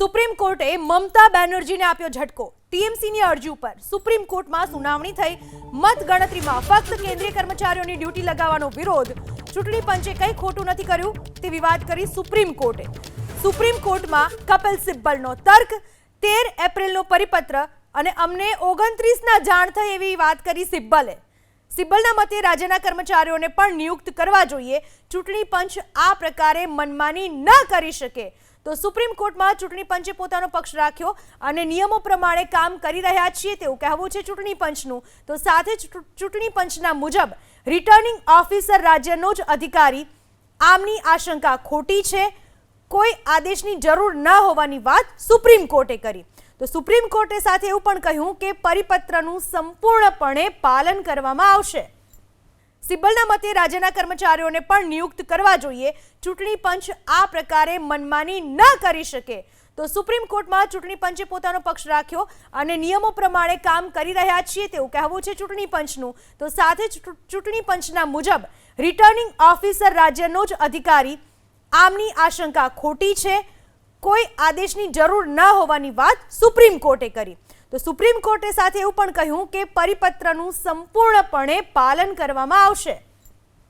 Supreme કોર્ટે મમતા બેનર્જીને આપ્યો ઝટકો। ટીએમસીની અરજી ઉપર સુપ્રીમ કોર્ટમાં સુનાવણી થઈ। મતગણતરીમાં ફક્ત કેન્દ્રીય કર્મચારીઓની ડ્યુટી લગાવવાનો વિરોધ। ચૂંટણી પંચે કંઈ ખોટું નથી કર્યું તેવી વાત કરી સુપ્રીમ કોર્ટે। સુપ્રીમ કોર્ટમાં કપિલ સિબ્બલનો તર્ક, 13 એપ્રિલનો પરિપત્ર અને અમને 29ના જાણ થઈ એવી વાત કરી સિબ્બલે। સિબ્બલના મતે રાજ્યના કર્મચારીઓને પણ નિયુક્ત કરવા જોઈએ। ચૂંટણી પંચ આ પ્રકારે મનમાની ન કરી શકે તો સુપ્રીમ કોર્ટમાં ચૂંટણી પંચે પોતાનો પક્ષ રાખ્યો અને નિયમો પ્રમાણે કામ કરી રહ્યા છીએ તેવું કહેવું છે ચૂંટણી પંચનું। તો સાથે જ ચૂંટણી પંચના મુજબ રિટર્નિંગ ઓફિસર રાજ્યનો જ અધિકારી। આમની આશંકા ખોટી છે। કોઈ આદેશની જરૂર ન હોવાની વાત સુપ્રીમ કોર્ટે કરી। તો સુપ્રીમ કોર્ટે સાથે એવું પણ કહ્યું કે પરિપત્રનું સંપૂર્ણપણે પાલન કરવામાં આવશે। સિબ્બલના મતે રાજ્યના કર્મચારીઓને પણ નિયુક્ત કરવા જોઈએ। ચૂંટણી પંચ આ પ્રકારે મનમાની ન કરી શકે તો સુપ્રીમ કોર્ટમાં ચૂંટણી પંચે પોતાનો પક્ષ રાખ્યો અને નિયમો પ્રમાણે કામ કરી રહ્યા છીએ તેવું કહેવું છે ચૂંટણી પંચનું। તો સાથે જ ચૂંટણી પંચના મુજબ રિટર્નિંગ ઓફિસર રાજ્યનો જ અધિકારી। આમની આશંકા ખોટી છે। કોઈ આદેશની જરૂર ન હોવાની વાત સુપ્રીમ કોર્ટે કરી। તો સુપ્રીમ કોર્ટે સાથે એવું પણ કહ્યું કે પરિપત્રનું સંપૂર્ણપણે પાલન કરવામાં આવશે।